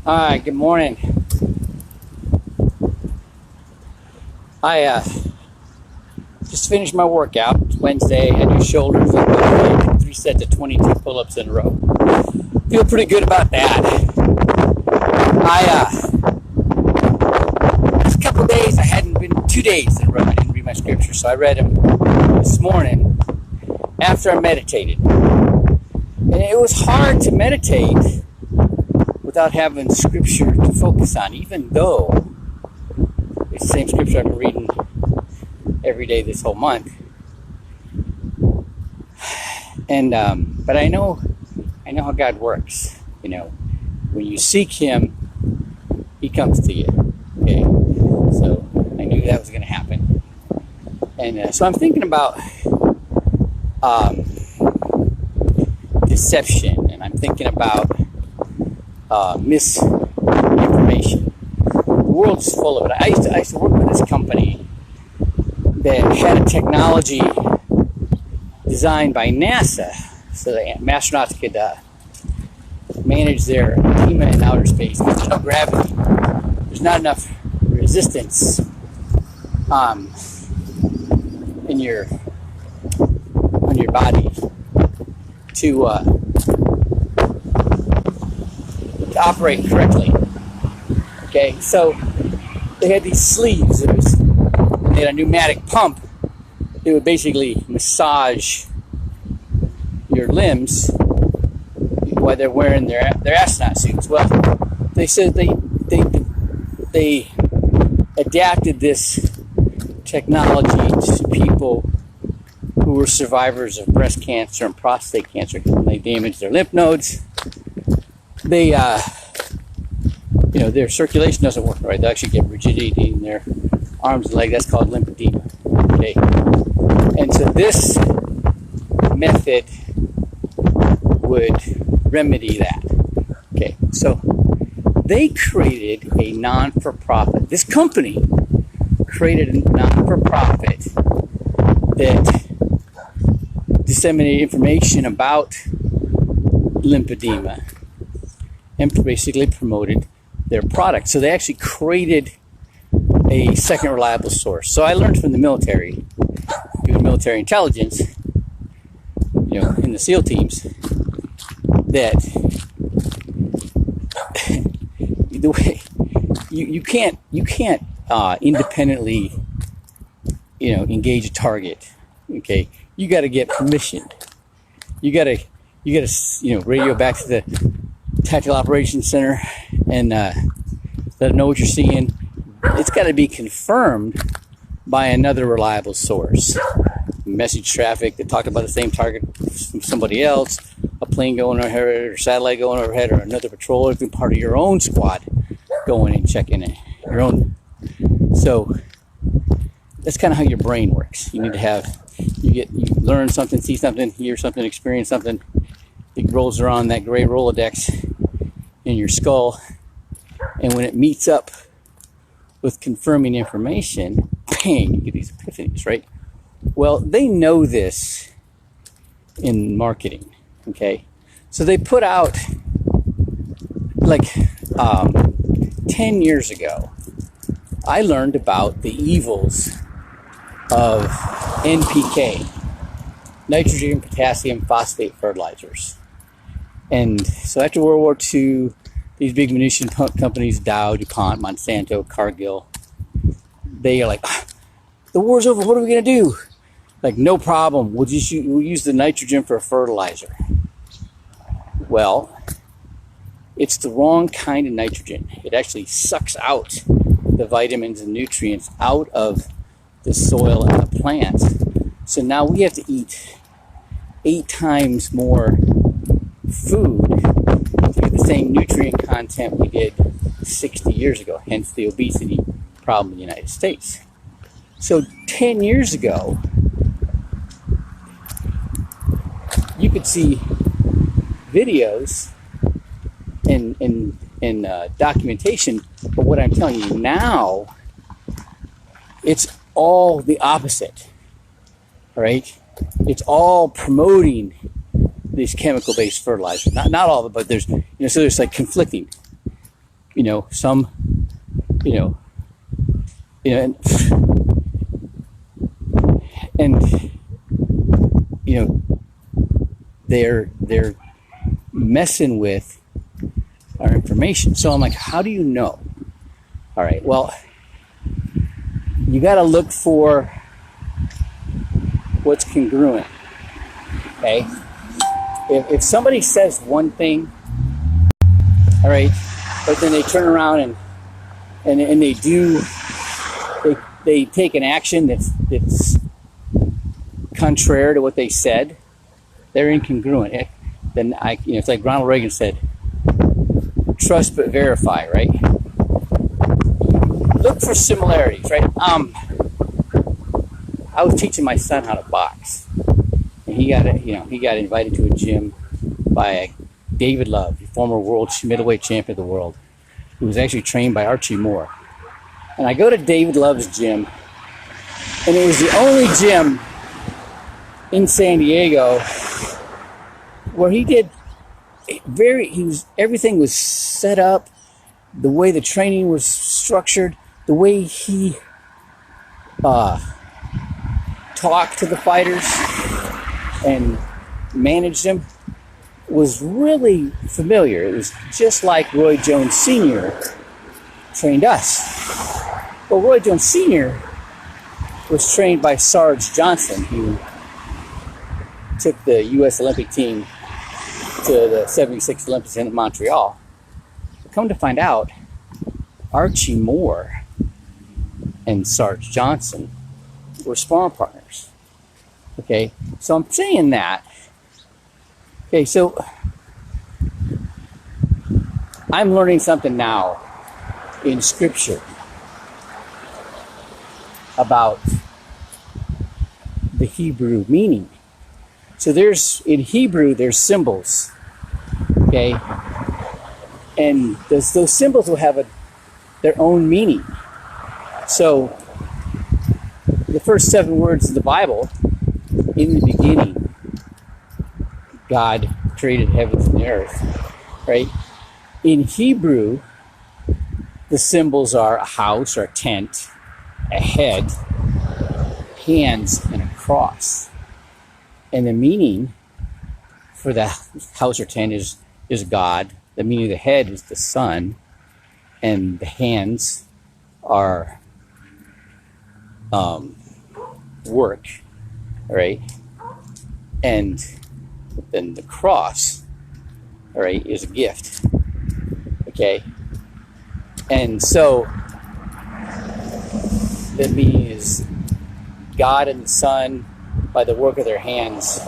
Hi, good morning. I just finished my workout. It's Wednesday. I do shoulders and 3 sets of 22 pull-ups in a row. Feel pretty good about that. Last couple of days, I hadn't been 2 days in a row. I didn't read my scripture, so I read them this morning after I meditated. And it was hard to meditate without having scripture to focus on, even though it's the same scripture I've been reading every day this whole month. And but I know how God works. You know, when you seek Him, He comes to you. Okay, so I knew that was going to happen, and so I'm thinking about deception, and I'm thinking about misinformation. The world's full of it. I used to work with this company that had a technology designed by NASA so that astronauts could manage their team in outer space. There's no gravity. There's not enough resistance on your body to operate correctly. Okay, so they had these sleeves. They had a pneumatic pump. It would basically massage your limbs while they're wearing their astronaut suits. Well, they said they adapted this technology to people who were survivors of breast cancer and prostate cancer. When they damaged their lymph nodes, they their circulation doesn't work right. They actually get rigidity in their arms and legs. That's called lymphedema. Okay, and so this method would remedy that. Okay, so they created a non-for-profit. This company created a non-for-profit that disseminated information about lymphedema and basically promoted their product. So they actually created a second reliable source. So I learned from the military, doing military intelligence, in the SEAL teams, that the way you can't independently engage a target. Okay, you got to get permission. You got to radio back to the Tactical Operations Center and let them know what you're seeing. It's got to be confirmed by another reliable source. Message traffic that talked about the same target from somebody else, a plane going overhead or satellite going overhead, or another patrol, or even part of your own squad going and checking it. Your own. So that's kind of how your brain works. You need to have you learn something, see something, hear something, experience something. It rolls around that gray Rolodex in your skull, and when it meets up with confirming information, bang, you get these epiphanies, right? Well, they know this in marketing, okay? So they put out, 10 years ago, I learned about the evils of NPK, nitrogen, potassium, phosphate fertilizers. And so after World War II, these big munition companies, Dow, DuPont, Monsanto, Cargill, they are like, the war's over, what are we going to do? Like, no problem, we'll use the nitrogen for a fertilizer. Well, it's the wrong kind of nitrogen. It actually sucks out the vitamins and nutrients out of the soil and the plants. So now we have to eat 8 times more food to get the same nutrient content we did 60 years ago, hence the obesity problem in the United States. So 10 years ago, you could see videos and documentation, but what I'm telling you now, it's all the opposite, all right? It's all promoting these chemical-based fertilizers. Not all of it, but there's, so there's like conflicting. some, and they're messing with our information. So I'm like, how do you know? All right, well, you got to look for what's congruent. Okay, if somebody says one thing, all right, but then they turn around and they take an action that's contrary to what they said, they're incongruent. Then it's like Ronald Reagan said, trust but verify, right? Look for similarities, right? I was teaching my son how to box, and he got invited to a gym by David Love, the former world middleweight champion of the world, who was actually trained by Archie Moore. And I go to David Love's gym, and it was the only gym in San Diego where everything was set up, the way the training was structured, the way he talked to the fighters and managed them was really familiar. It was just like Roy Jones Sr. trained us. Well, Roy Jones Sr. was trained by Sarge Johnson, who took the U.S. Olympic team to the 76 Olympics in Montreal. But come to find out, Archie Moore and Sarge Johnson were sparring partners. Okay, so I'm saying that. Okay, so I'm learning something now in Scripture about the Hebrew meaning. So in Hebrew, there's symbols, okay? And those symbols will have their own meaning. So the first 7 words of the Bible, in the beginning, God created heavens and the earth, right? In Hebrew, the symbols are a house or a tent, a head, hands, and a cross. And the meaning for the house or tent is God. The meaning of the head is the sun. And the hands are work, all right? And then the cross, all right, is a gift, okay? And so the meaning is God and the Son, by the work of their hands,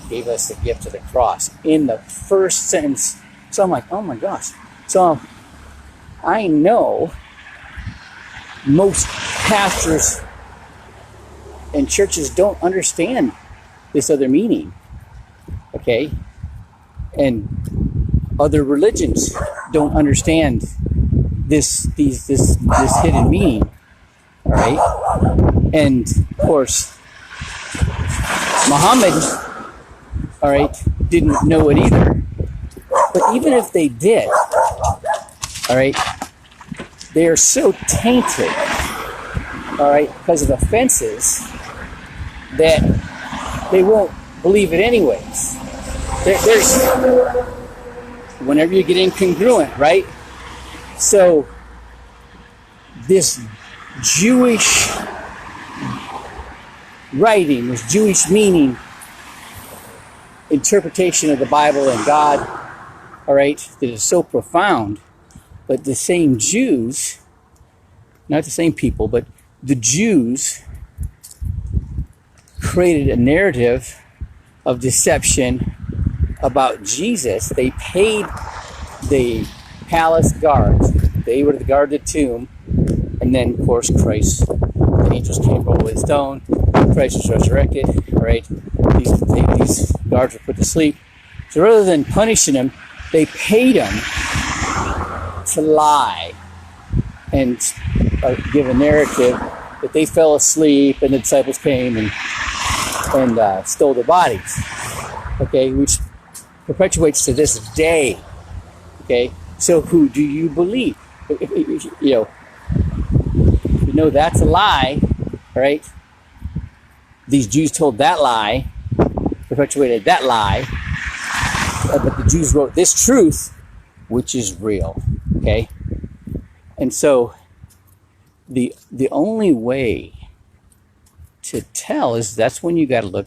gave us the gift of the cross. In the first sentence, so I'm like, oh my gosh. So I know most pastors and churches don't understand this other meaning, okay? And other religions don't understand this hidden meaning, all right? And of course, Muhammad, all right, didn't know it either. But even if they did, all right, they are so tainted, all right, because of offenses that they won't believe it anyways. There's whenever you get incongruent, right? So this Jewish writing, this Jewish meaning, interpretation of the Bible and God, all right, that is so profound, but the same Jews, not the same people, but the Jews created a narrative of deception about Jesus. They paid the palace guards. They were to guard the tomb. And then, of course, Christ, the angels came, rolled away the stone. Christ was resurrected, right? These guards were put to sleep. So rather than punishing them, they paid them to lie and give a narrative that they fell asleep and the disciples came and stole their bodies, okay, which perpetuates to this day, okay? So who do you believe? You know that's a lie, right? These Jews told that lie, perpetuated that lie, but the Jews wrote this truth, which is real, okay? And so the only way to tell is that's when you got to look